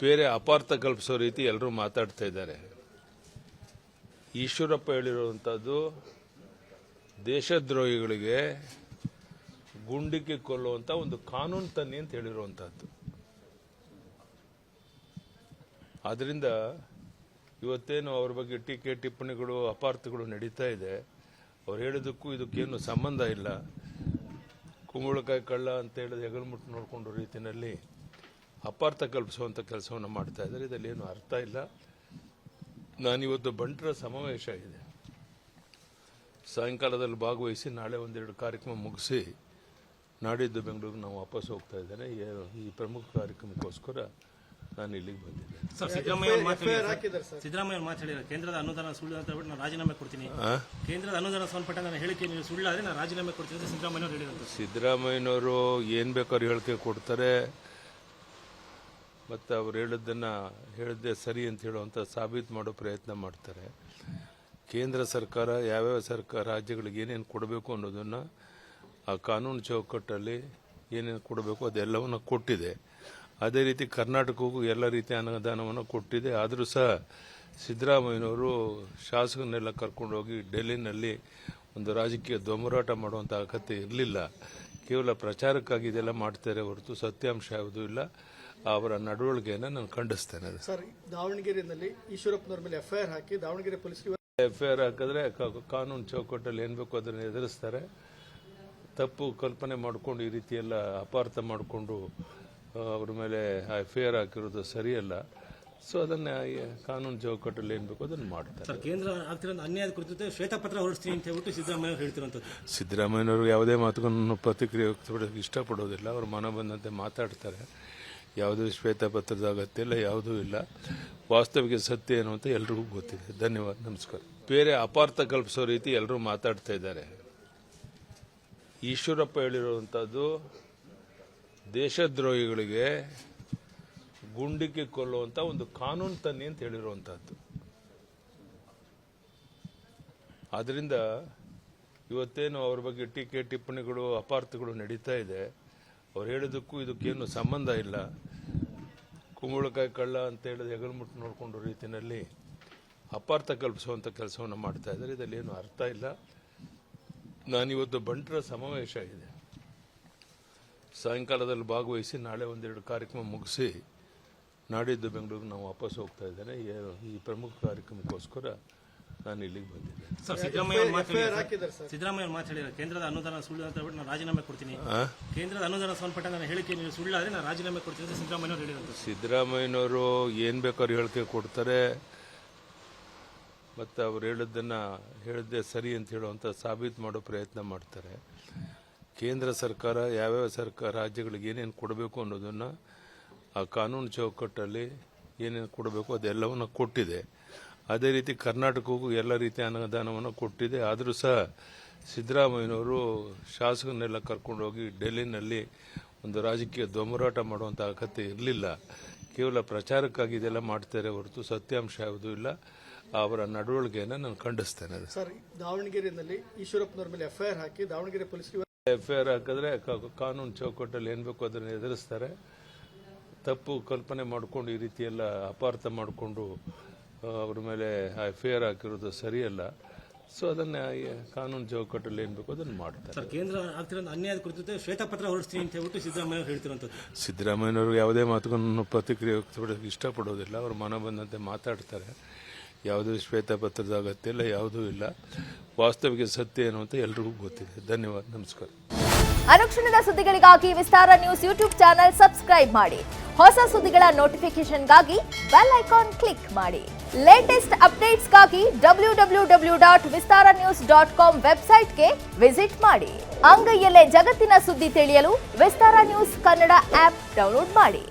ಬೇರೆ ಅಪಾರ್ಥ ಕಲ್ಪಿಸೋ ರೀತಿ ಎಲ್ಲರೂ ಮಾತಾಡ್ತಾ ಇದ್ದಾರೆ. ಈಶ್ವರಪ್ಪ ಹೇಳಿರುವಂಥದ್ದು ದೇಶದ್ರೋಹಿಗಳಿಗೆ ಗುಂಡಿಕ್ಕಿ ಕೊಲ್ಲುವಂಥ ಒಂದು ಕಾನೂನು ತನ್ನಿ ಅಂತ ಹೇಳಿರುವಂಥದ್ದು. ಆದ್ದರಿಂದ ಇವತ್ತೇನು ಅವ್ರ ಬಗ್ಗೆ ಟೀಕೆ ಟಿಪ್ಪಣಿಗಳು ಅಪಾರ್ಥಗಳು ನಡೀತಾ ಇದೆ. ಅವ್ರು ಹೇಳಿದ್ದಕ್ಕೂ ಇದಕ್ಕೇನು ಸಂಬಂಧ ಇಲ್ಲ. ಕುಂಬಳಕಾಯಿ ಕಳ್ಳ ಅಂತ ಹೇಳಿದ್ರೆ ಹೆಗಲ್ಮುಟ್ಟು ನೋಡಿಕೊಂಡು ರೀತಿಯಲ್ಲಿ ಅಪಾರ್ಥ ಕಲ್ಪಿಸುವಂಥ ಕೆಲಸವನ್ನು ಮಾಡ್ತಾ ಇದ್ದಾರೆ. ಇದರಲ್ಲಿ ಏನು ಅರ್ಥ ಇಲ್ಲ. ನಾನಿವತ್ತು ಬಂಟರ ಸಮಾವೇಶ ಇದೆ, ಸಾಯಂಕಾಲದಲ್ಲಿ ಭಾಗವಹಿಸಿ ನಾಳೆ ಒಂದೆರಡು ಕಾರ್ಯಕ್ರಮ ಮುಗಿಸಿ ನಾಡಿದ್ದು ಬೆಂಗಳೂರಿಗೆ ನಾವು ವಾಪಸ್ ಹೋಗ್ತಾ ಇದ್ದೇನೆ. ಈ ಪ್ರಮುಖ ಕಾರ್ಯಕ್ರಮಕ್ಕೋಸ್ಕರ ನಾನು ಇಲ್ಲಿಗೆ ಬಂದಿದ್ದೆ. ಸಿದ್ದರಾಮಯ್ಯ ಮಾತಾಡಿದ್ದಾರೆ, ಕೇಂದ್ರದ ಅನುದಾನ ಸುಳ್ಳು ಅಂತ ಹೇಳ್ಬಿಟ್ಟು ನಾನು ರಾಜೀನಾಮೆ ಕೊಡ್ತೀನಿ. ಕೇಂದ್ರದ ಅನುದಾನ ಸಂಬಂಧಪಟ್ಟ ನನ್ನ ಹೇಳಿಕೆ ನೀವು ಸುಳ್ಳಾದ್ರೆ ನಾನು ರಾಜೀನಾಮೆ ಕೊಡ್ತೀನಿ ಅಂತ ಸಿದ್ದರಾಮಯ್ಯವರು ಹೇಳಿದ್ರು. ಸಿದ್ದರಾಮಯ್ಯನವರು ಏನ್ ಬೇಕಾದ್ರೂ ಹೇಳಿಕೆ ಕೊಡ್ತಾರೆ, ಮತ್ತು ಅವ್ರು ಹೇಳಿದ್ದೇ ಸರಿ ಅಂತ ಹೇಳುವಂಥ ಸಾಬೀತು ಮಾಡೋ ಪ್ರಯತ್ನ ಮಾಡ್ತಾರೆ. ಕೇಂದ್ರ ಸರ್ಕಾರ ಯಾವ್ಯಾವ ರಾಜ್ಯಗಳಿಗೆ ಏನೇನು ಕೊಡಬೇಕು ಅನ್ನೋದನ್ನು ಆ ಕಾನೂನು ಚೌಕಟ್ಟಲ್ಲಿ ಏನೇನು ಕೊಡಬೇಕು ಅದೆಲ್ಲವನ್ನು ಕೊಟ್ಟಿದೆ. ಅದೇ ರೀತಿ ಕರ್ನಾಟಕಕ್ಕೂ ಎಲ್ಲ ರೀತಿಯ ಅನುದಾನವನ್ನು ಕೊಟ್ಟಿದೆ. ಆದರೂ ಸಹ ಸಿದ್ದರಾಮಯ್ಯನವರು ಶಾಸಕರನ್ನೆಲ್ಲ ಕರ್ಕೊಂಡೋಗಿ ಡೆಲ್ಲಿನಲ್ಲಿ ಒಂದು ರಾಜಕೀಯ ದೊಂಬರಾಟ ಮಾಡುವಂಥ ಅಗತ್ಯ ಇರಲಿಲ್ಲ. ಕೇವಲ ಪ್ರಚಾರಕ್ಕಾಗಿ ಇದೆಲ್ಲ ಮಾಡ್ತಾರೆ ಹೊರತು ಸತ್ಯಾಂಶ ಯಾವುದೂ ಇಲ್ಲ. ಅವರ ನಡವಳಿಕೆಯನ್ನು ನಾನು ಖಂಡಿಸ್ತೇನೆ. ಸರ್, ದಾವಣಗೆರೆಯಲ್ಲಿ ಈಶ್ವರಪ್ಪನವ್ರ ಮೇಲೆ ಎಫ್ಐಆರ್ ಹಾಕಿ ದಾವಣಗೆರೆ ಪೊಲೀಸರಿಗೆ ಎಫ್ಐಆರ್ ಹಾಕಿದ್ರೆ ಕಾನೂನು ಚೌಕಟ್ಟಲ್ಲಿ ಏನು ಬೇಕೋ ಅದನ್ನು ಎದುರಿಸ್ತಾರೆ. ತಪ್ಪು ಕಲ್ಪನೆ ಮಾಡಿಕೊಂಡು ಈ ರೀತಿಯೆಲ್ಲ ಅಪಾರ್ಥ ಮಾಡಿಕೊಂಡು ಅವ್ರ ಮೇಲೆ ಎಫ್ಐಆರ್ ಹಾಕಿರೋದು ಸರಿಯಲ್ಲ. ಸೊ ಅದನ್ನ ಕಾನೂನು ಚೌಕಟ್ಟಲ್ಲಿ ಏನು ಬೇಕೋ ಅದನ್ನು ಮಾಡ್ತಾರೆ. ಕೇಂದ್ರ ಆಗ್ತಿರೋ ಅನ್ಯಾಯದ ಕುರಿತು ಶ್ವೇತಪತ್ರ ಹೊರಡಿಸ್ತೀನಿ ಅಂತ ಹೇಳ್ಬಿಟ್ಟು ಸಿದ್ದರಾಮಯ್ಯ ಹೇಳ್ತಿರುವಂಥದ್ದು. ಸಿದ್ದರಾಮಯ್ಯನವರು ಯಾವುದೇ ಮಾತುಗಳನ್ನು ಪ್ರತಿಕ್ರಿಯೆ ವ್ಯಕ್ತಪಡಿಸಕ್ಕೆ ಇಷ್ಟಪಡೋದಿಲ್ಲ. ಅವರು ಮನ ಬಂದಂತೆ ಮಾತಾಡ್ತಾರೆ. ಯಾವುದೂ ಶ್ವೇತಪತ್ರದ ಅಗತ್ಯ ಇಲ್ಲ, ಯಾವುದೂ ಇಲ್ಲ. ವಾಸ್ತವಿಕ ಸತ್ಯ ಏನು ಅಂತ ಎಲ್ರಿಗೂ ಗೊತ್ತಿದೆ. ಧನ್ಯವಾದ, ನಮಸ್ಕಾರ. ಬೇರೆ ಅಪಾರ್ಥ ಕಲ್ಪಿಸೋ ರೀತಿ ಎಲ್ಲರೂ ಮಾತಾಡ್ತಾ ಇದ್ದಾರೆ. ಈಶ್ವರಪ್ಪ ಹೇಳಿರುವಂಥದ್ದು ದೇಶದ್ರೋಹಿಗಳಿಗೆ ಗುಂಡಿಕ್ಕಿ ಕೊಲ್ಲುವಂಥ ಒಂದು ಕಾನೂನು ತನ್ನಿ ಅಂತ ಹೇಳಿರುವಂಥದ್ದು. ಆದ್ದರಿಂದ ಇವತ್ತೇನು ಅವ್ರ ಬಗ್ಗೆ ಟೀಕೆ ಟಿಪ್ಪಣಿಗಳು ಅಪಾರ್ಥಗಳು ನಡೀತಾ ಇದೆ. ಅವ್ರು ಹೇಳಿದ್ದಕ್ಕೂ ಇದಕ್ಕೇನು ಸಂಬಂಧ ಇಲ್ಲ. ಕುಂಬಳಕಾಯಿ ಕಳ್ಳ ಅಂತ ಹೇಳಿದ್ರೆ ಹೆಗಲ್ಮುಟ್ಟು ನೋಡಿಕೊಂಡು ರೀತಿಯಲ್ಲಿ ಅಪಾರ್ಥ ಕಲ್ಪಿಸುವಂಥ ಕೆಲಸವನ್ನು ಮಾಡ್ತಾ ಇದ್ದಾರೆ. ಇದರಲ್ಲಿ ಏನು ಅರ್ಥ ಇಲ್ಲ. ನಾನಿವತ್ತು ಬಂಟರ ಸಮಾವೇಶ ಇದೆ, ಸಾಯಂಕಾಲದಲ್ಲಿ ಭಾಗವಹಿಸಿ ನಾಳೆ ಒಂದೆರಡು ಕಾರ್ಯಕ್ರಮ ಮುಗಿಸಿ ನಾಡಿದ್ದು ಬೆಂಗಳೂರಿಗೆ ನಾವು ವಾಪಸ್ ಹೋಗ್ತಾ ಇದ್ದೇನೆ. ಈ ಪ್ರಮುಖ ಕಾರ್ಯಕ್ರಮಕ್ಕೋಸ್ಕರ ನಾನು ಇಲ್ಲಿಗೆ ಬಂದಿದ್ದೆ. ಸಿದ್ದರಾಮಯ್ಯ ಮಾತಾಡಿದ್ದಾರೆ, ಕೇಂದ್ರದ ಅನುದಾನ ಸುಳ್ಳು ಅಂತ ಹೇಳ್ಬಿಟ್ಟು ನಾನು ರಾಜೀನಾಮೆ ಕೊಡ್ತೀನಿ. ಕೇಂದ್ರದ ಅನುದಾನ ಸಂಬಂಧಪಟ್ಟ ನನ್ನ ಹೇಳಿಕೆ ನೀವು ಸುಳ್ಳಾದ್ರೆ ನಾನು ರಾಜೀನಾಮೆ ಕೊಡ್ತೀನಿ ಅಂತ ಸಿದ್ದರಾಮಯ್ಯವರು ಹೇಳಿದ್ರು. ಸಿದ್ದರಾಮಯ್ಯನವರು ಏನು ಬೇಕಾದ್ರೂ ಹೇಳಿಕೆ ಕೊಡ್ತಾರೆ, ಮತ್ತು ಅವ್ರು ಹೇಳಿದ್ದೇ ಸರಿ ಅಂತ ಹೇಳುವಂಥ ಸಾಬೀತು ಮಾಡೋ ಪ್ರಯತ್ನ ಮಾಡ್ತಾರೆ. ಕೇಂದ್ರ ಸರ್ಕಾರ ಯಾವ್ಯಾವ ರಾಜ್ಯಗಳಿಗೆ ಏನೇನು ಕೊಡಬೇಕು ಅನ್ನೋದನ್ನು ಆ ಕಾನೂನು ಚೌಕಟ್ಟಲ್ಲಿ ಏನೇನು ಕೊಡಬೇಕು ಅದೆಲ್ಲವನ್ನು ಕೊಟ್ಟಿದೆ. ಅದೇ ರೀತಿ ಕರ್ನಾಟಕಕ್ಕೂ ಎಲ್ಲ ರೀತಿಯ ಅನುದಾನವನ್ನು ಕೊಟ್ಟಿದೆ. ಆದರೂ ಸಹ ಸಿದ್ದರಾಮಯ್ಯನವರು ಶಾಸಕರನ್ನೆಲ್ಲ ಕರ್ಕೊಂಡೋಗಿ ಡೆಲ್ಲಿನಲ್ಲಿ ಒಂದು ರಾಜಕೀಯ ದೊಂಬರಾಟ ಮಾಡುವಂಥ ಅಗತ್ಯ ಇರಲಿಲ್ಲ. ಕೇವಲ ಪ್ರಚಾರಕ್ಕಾಗಿ ಇದೆಲ್ಲ ಮಾಡ್ತಾರೆ ಹೊರತು ಸತ್ಯಾಂಶ ಯಾವುದೂ ಇಲ್ಲ. ಅವರ ನಡವಳಿಕೆಯನ್ನು ನಾನು ಖಂಡಿಸ್ತೇನೆ. ಸರ್, ದಾವಣಗೆರೆಯಲ್ಲಿ ಈಶ್ವರಪ್ಪನವ್ರ ಮೇಲೆ ಎಫ್ಐಆರ್ ಹಾಕಿ ದಾವಣಗೆರೆ ಪೊಲೀಸರಿಗೆ ಎಫ್ಐಆರ್ ಹಾಕಿದ್ರೆ ಕಾನೂನು ಚೌಕಟ್ಟಲ್ಲಿ ಏನು ಬೇಕೋ ಅದನ್ನು ಎದುರಿಸ್ತಾರೆ. ತಪ್ಪು ಕಲ್ಪನೆ ಮಾಡಿಕೊಂಡು ಈ ರೀತಿಯೆಲ್ಲ ಅಪಾರ್ಥ ಮಾಡಿಕೊಂಡು ಅವ್ರ ಮೇಲೆ ಎಫ್ಐಆರ್ ಹಾಕಿರೋದು ಸರಿಯಲ್ಲ. ಸೊ ಅದನ್ನ ಕಾನೂನು ಚೌಕಟ್ಟಲ್ಲಿ ಏನು ಬೇಕೋ ಅದನ್ನು ಮಾಡ್ತಾರೆ. ಕೇಂದ್ರ ಆಗ್ತಿರೋ ಅನ್ಯಾಯದ ಕುರಿತು ಶ್ವೇತಪತ್ರ ಹೊರಡಿಸ್ತೀನಿ ಅಂತ ಹೇಳ್ಬಿಟ್ಟು ಸಿದ್ದರಾಮಯ್ಯ ಹೇಳ್ತಿರುವಂಥದ್ದು. ಸಿದ್ದರಾಮಯ್ಯನವರು ಯಾವುದೇ ಮಾತುಗಳನ್ನು ಪ್ರತಿಕ್ರಿಯೆ ವ್ಯಕ್ತಪಡಿಸಕ್ಕೆ ಇಷ್ಟಪಡೋದಿಲ್ಲ. ಅವರು ಮನ ಬಂದಂತೆ ಮಾತಾಡ್ತಾರೆ. ಯಾವುದೂ ಶ್ವೇತಪತ್ರದ ಅಗತ್ಯ ಇಲ್ಲ, ಯಾವುದೂ ಇಲ್ಲ. ವಾಸ್ತವಿಕ ಸತ್ಯ ಏನು ಅಂತ ಎಲ್ರಿಗೂ ಗೊತ್ತಿದೆ. ಧನ್ಯವಾದ, ನಮಸ್ಕಾರ. ಅನುಕ್ಷಣದ ಸುದ್ದಿಗಳಿಗಾಗಿ ವಿಸ್ತಾರ ನ್ಯೂಸ್ ಯೂಟ್ಯೂಬ್ ಚಾನೆಲ್ ಸಬ್ಸ್ಕ್ರೈಬ್ ಮಾಡಿ. ಹೊಸ ಸುದ್ದಿಗಳ ನೋಟಿಫಿಕೇಶನ್ಗಾಗಿ ಬೆಲ್ ಐಕಾನ್ ಕ್ಲಿಕ್ ಮಾಡಿ. ಲೇಟೆಸ್ಟ್ ಅಪ್ಡೇಟ್ಸ್ಗಾಗಿ www.vistaranews.com ವೆಬ್ಸೈಟ್ಗೆ ವಿಸಿಟ್ ಮಾಡಿ. ಅಂಗೈಯಲ್ಲೇ ಜಗತ್ತಿನ ಸುದ್ದಿ ತಿಳಿಯಲು ವಿಸ್ತಾರ ನ್ಯೂಸ್ ಕನ್ನಡ ಆಪ್ ಡೌನ್ಲೋಡ್ ಮಾಡಿ.